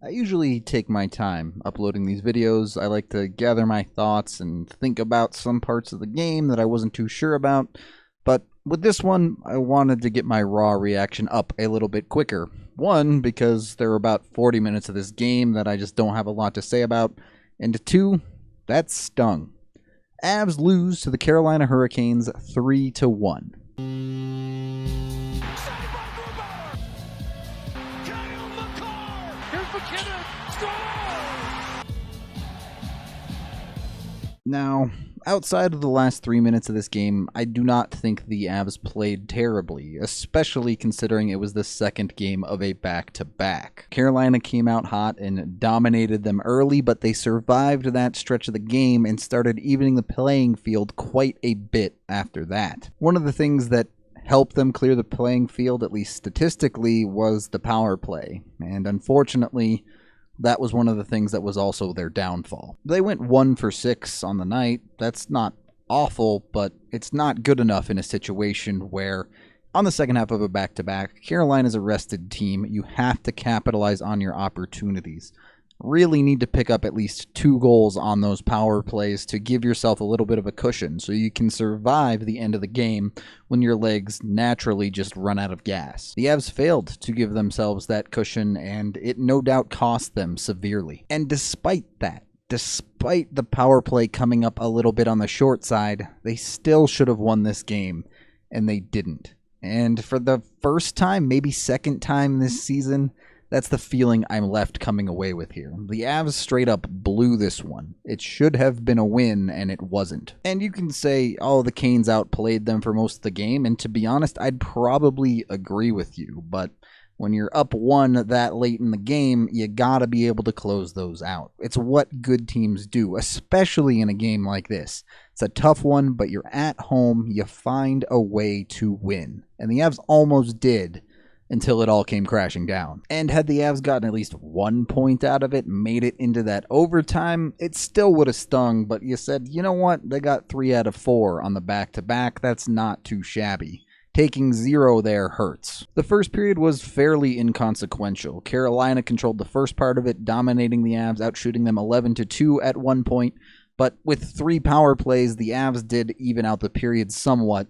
I usually take my time uploading these videos. I like to gather my thoughts and think about some parts of the game that I wasn't too sure about, but with this one, I wanted to get my raw reaction up a little bit quicker. One, because there are about 40 minutes of this game that I just don't have a lot to say about, and two, that stung. Avs lose to the Carolina Hurricanes 3-1. Now, outside of the last 3 minutes of this game, I do not think the Avs played terribly, especially considering it was the second game of a back-to-back. Carolina came out hot and dominated them early, but they survived that stretch of the game and started evening the playing field quite a bit after that. One of the things that helped them clear the playing field, at least statistically, was the power play, and unfortunately, that was one of the things that was also their downfall. They went 1 for 6 on the night. That's not awful, but it's not good enough in a situation where, on the second half of a back-to-back, Carolina's a rested team. You have to capitalize on your opportunities. Really need to pick up at least 2 goals on those power plays to give yourself a little bit of a cushion so you can survive the end of the game when your legs naturally just run out of gas. The Avs failed to give themselves that cushion, and it no doubt cost them severely. And despite that, despite the power play coming up a little bit on the short side, they still should have won this game, and they didn't. And for the first time, maybe second time this season, that's the feeling I'm left coming away with here. The Avs straight up blew this one. It should have been a win, and it wasn't. And you can say, oh, the Canes outplayed them for most of the game, and to be honest, I'd probably agree with you, but when you're up 1 that late in the game, you gotta be able to close those out. It's what good teams do, especially in a game like this. It's a tough one, but you're at home, you find a way to win. And the Avs almost did, until it all came crashing down. And had the Avs gotten at least 1 point out of it, made it into that overtime, it still would have stung, but you said, you know what, they got 3 out of 4 on the back-to-back, that's not too shabby. Taking 0 there hurts. The first period was fairly inconsequential. Carolina controlled the first part of it, dominating the Avs, outshooting them 11-2 at one point, but with 3 power plays, the Avs did even out the period somewhat.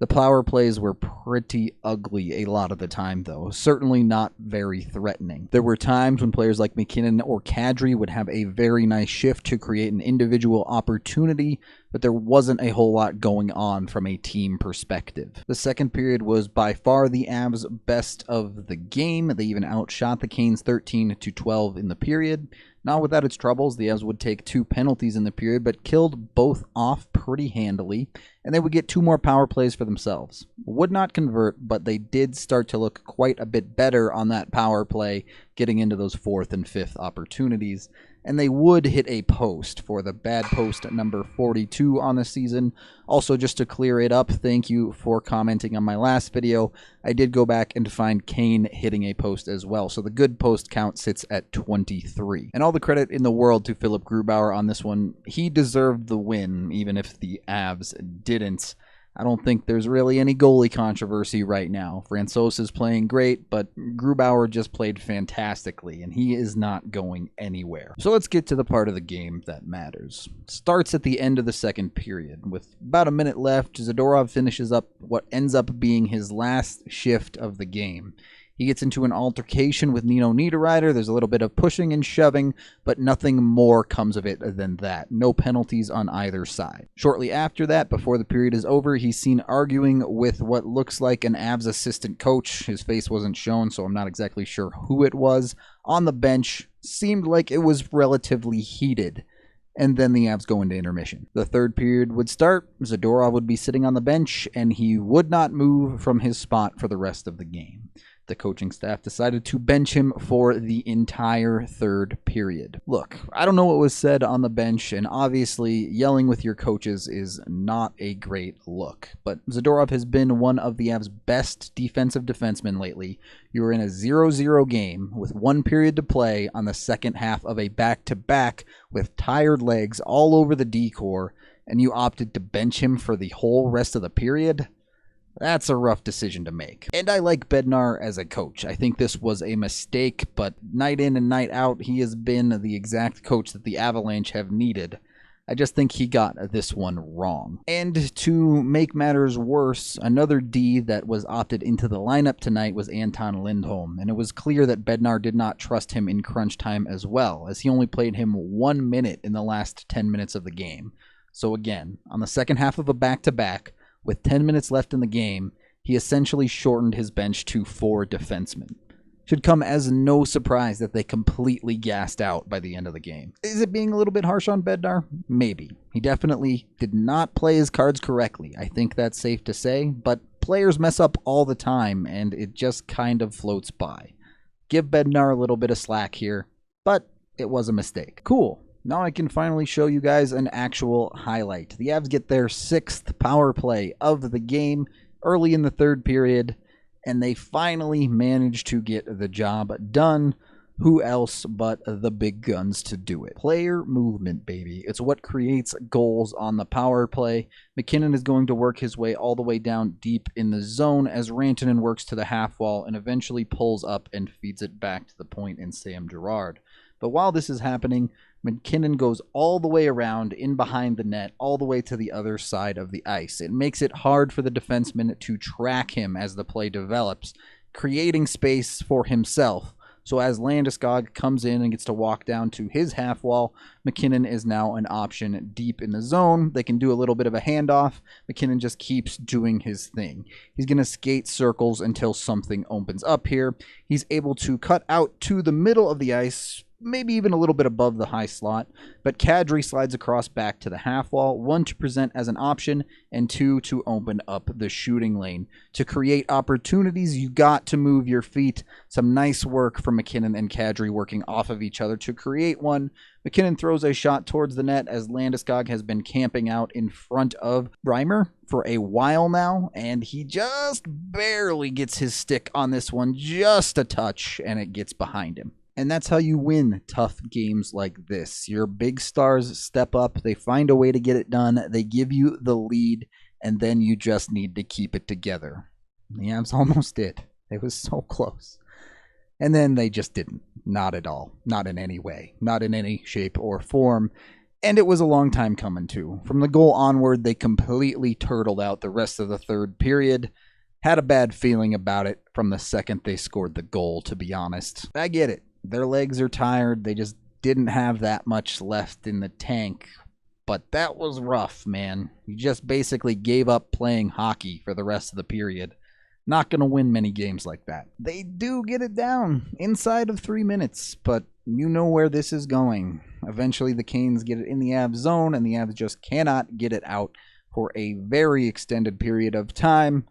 The power plays were pretty ugly a lot of the time, though. Certainly not very threatening. There were times when players like McKinnon or Kadri would have a very nice shift to create an individual opportunity, but there wasn't a whole lot going on from a team perspective. The second period was by far the Avs' best of the game. They even outshot the Canes 13-12 in the period. Not without its troubles, the Avs would take 2 penalties in the period, but killed both off pretty handily, and they would get 2 more power plays for themselves. Would not convert, but they did start to look quite a bit better on that power play, getting into those 4th and 5th opportunities. And they would hit a post for the bad post number 42 on the season. Also, just to clear it up, thank you for commenting on my last video. I did go back and find Kane hitting a post as well, so the good post count sits at 23. And all the credit in the world to Philip Grubauer on this one. He deserved the win, even if the Avs didn't. I don't think there's really any goalie controversy right now. Francouz is playing great, but Grubauer just played fantastically, and he is not going anywhere. So let's get to the part of the game that matters. Starts at the end of the second period. With about a minute left, Zadorov finishes up what ends up being his last shift of the game. He gets into an altercation with Nino Niederreiter. There's a little bit of pushing and shoving, but nothing more comes of it than that. No penalties on either side. Shortly after that, before the period is over, he's seen arguing with what looks like an Avs assistant coach. His face wasn't shown, so I'm not exactly sure who it was. On the bench, seemed like it was relatively heated. And then the Avs go into intermission. The third period would start, Zadorov would be sitting on the bench, and he would not move from his spot for the rest of the game. The coaching staff decided to bench him for the entire third period. Look, I don't know what was said on the bench, and obviously yelling with your coaches is not a great look. But Zadorov has been one of the Avs' best defensive defensemen lately. You were in a 0-0 game with 1 period to play on the second half of a back-to-back with tired legs all over the D-core, and you opted to bench him for the whole rest of the period? That's a rough decision to make. And I like Bednar as a coach. I think this was a mistake, but night in and night out, he has been the exact coach that the Avalanche have needed. I just think he got this one wrong. And to make matters worse, another D that was opted into the lineup tonight was Anton Lindholm, and it was clear that Bednar did not trust him in crunch time as well, as he only played him 1 minute in the last 10 minutes of the game. So again, on the second half of a back-to-back, with 10 minutes left in the game, he essentially shortened his bench to 4 defensemen. Should come as no surprise that they completely gassed out by the end of the game. Is it being a little bit harsh on Bednar? Maybe. He definitely did not play his cards correctly. I think that's safe to say, but players mess up all the time, and it just kind of floats by. Give Bednar a little bit of slack here, but it was a mistake. Cool. Now I can finally show you guys an actual highlight. The Avs get their 6th power play of the game early in the third period, and they finally managed to get the job done. Who else but the big guns to do it? Player movement, baby. It's what creates goals on the power play. McKinnon is going to work his way all the way down deep in the zone as Rantanen works to the half wall and eventually pulls up and feeds it back to the point in Sam Girard. But while this is happening, McKinnon goes all the way around in behind the net, all the way to the other side of the ice. It makes it hard for the defenseman to track him as the play develops, creating space for himself. So as Landeskog comes in and gets to walk down to his half wall, McKinnon is now an option deep in the zone. They can do a little bit of a handoff. McKinnon just keeps doing his thing. He's going to skate circles until something opens up here. He's able to cut out to the middle of the ice, maybe even a little bit above the high slot, but Kadri slides across back to the half wall, 1 to present as an option, and 2 to open up the shooting lane. To create opportunities, you got to move your feet. Some nice work from McKinnon and Kadri working off of each other to create one. McKinnon throws a shot towards the net as Landeskog has been camping out in front of Reimer for a while now, and he just barely gets his stick on this one, just a touch, and it gets behind him. And that's how you win tough games like this. Your big stars step up, they find a way to get it done, they give you the lead, and then you just need to keep it together. The Avs almost did. It was so close. And then they just didn't. Not at all. Not in any way. Not in any shape or form. And it was a long time coming too. From the goal onward, they completely turtled out the rest of the third period. Had a bad feeling about it from the second they scored the goal, to be honest. I get it. Their legs are tired. They just didn't have that much left in the tank. But that was rough, man. You just basically gave up playing hockey for the rest of the period. Not going to win many games like that. They do get it down inside of 3 minutes, but you know where this is going. Eventually the Canes get it in the Avs zone, and the Avs just cannot get it out for a very extended period of time.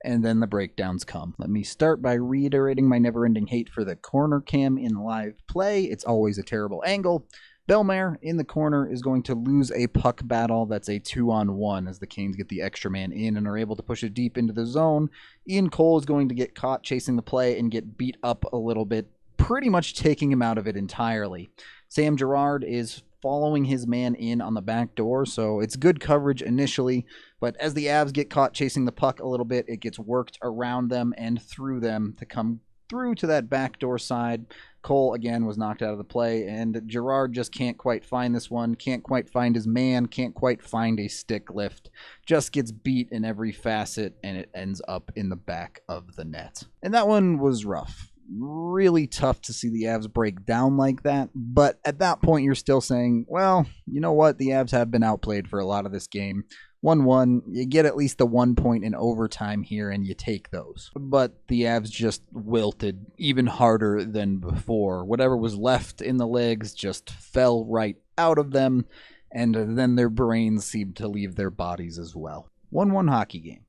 And then the breakdowns come. Let me start by reiterating my never-ending hate for the corner cam in live play. It's always a terrible angle. Bellemare in the corner is going to lose a puck battle. That's a 2-on-1 as the Canes get the extra man in and are able to push it deep into the zone. Ian Cole is going to get caught chasing the play and get beat up a little bit, pretty much taking him out of it entirely. Sam Girard is following his man in on the back door, so it's good coverage initially, but as the Avs get caught chasing the puck a little bit, it gets worked around them and through them to come through to that backdoor side. Cole again was knocked out of the play, and Girard just can't quite find this one, can't quite find his man, can't quite find a stick lift, just gets beat in every facet, and it ends up in the back of the net. And that one was rough. Really tough to see the Avs break down like that, but at that point you're still saying, well, you know what, the Avs have been outplayed for a lot of this game. 1-1, you get at least the 1 point in overtime here and you take those. But the Avs just wilted even harder than before. Whatever was left in the legs just fell right out of them, and then their brains seemed to leave their bodies as well. 1-1 hockey game.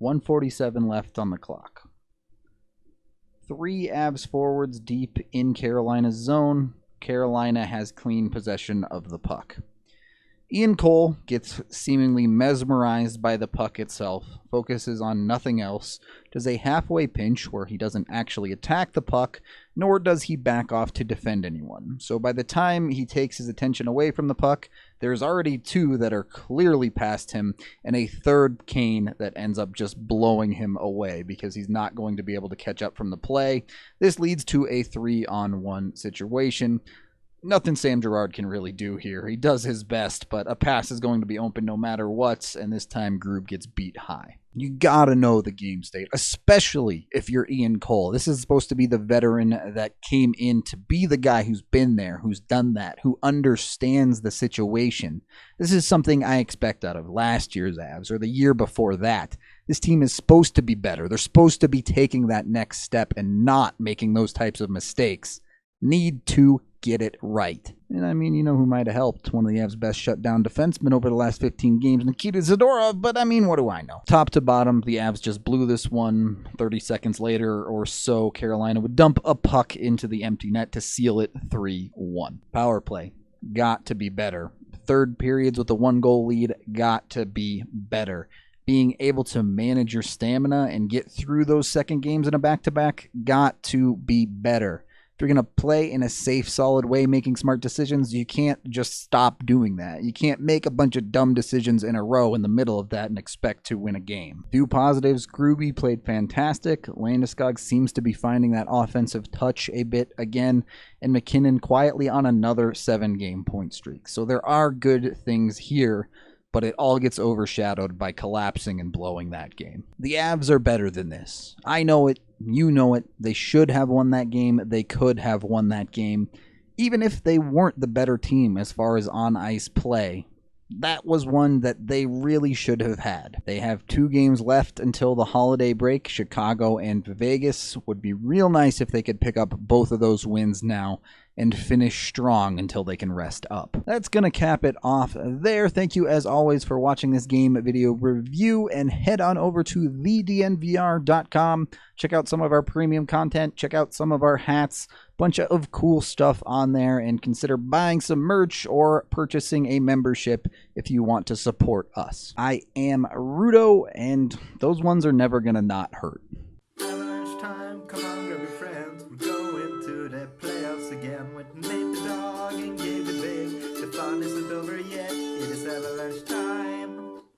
1:47 left on the clock. 3 Avs forwards deep in Carolina's zone. Carolina has clean possession of the puck. Ian Cole gets seemingly mesmerized by the puck itself, focuses on nothing else, does a halfway pinch where he doesn't actually attack the puck, nor does he back off to defend anyone. So by the time he takes his attention away from the puck, there's already two that are clearly past him, and a third Kane that ends up just blowing him away because he's not going to be able to catch up from the play. This leads to a 3-on-1 situation. Nothing Sam Girard can really do here. He does his best, but a pass is going to be open no matter what, and this time Grube gets beat high. You gotta know the game state, especially if you're Ian Cole. This is supposed to be the veteran that came in to be the guy who's been there, who's done that, who understands the situation. This is something I expect out of last year's Avs or the year before that. This team is supposed to be better. They're supposed to be taking that next step and not making those types of mistakes. Need to get it right. And I mean, you know who might have helped? One of the Avs' best shutdown defensemen over the last 15 games, Nikita Zadorov, but I mean, what do I know? Top to bottom, the Avs just blew this one. 30 seconds later or so, Carolina would dump a puck into the empty net to seal it 3-1. Power play. Got to be better. Third periods with a 1-goal lead. Got to be better. Being able to manage your stamina and get through those second games in a back-to-back. Got to be better. If you're going to play in a safe, solid way, making smart decisions, you can't just stop doing that. You can't make a bunch of dumb decisions in a row in the middle of that and expect to win a game. Few positives. Gruby played fantastic. Landeskog seems to be finding that offensive touch a bit again. And McKinnon quietly on another 7-game point streak. So there are good things here, but it all gets overshadowed by collapsing and blowing that game. The Avs are better than this. I know it. You know it. They should have won that game. They could have won that game. Even if they weren't the better team as far as on-ice play, that was one that they really should have had. They have 2 games left until the holiday break. Chicago and Vegas. Would be real nice if they could pick up both of those wins now and finish strong until they can rest up. That's going to cap it off there. Thank you as always for watching this game video review, and head on over to thednvr.com. Check out some of our premium content. Check out some of our hats. Bunch of cool stuff on there, and consider buying some merch or purchasing a membership if you want to support us. I am Rudo, and those ones are never going to not hurt. Avalanche time, come on,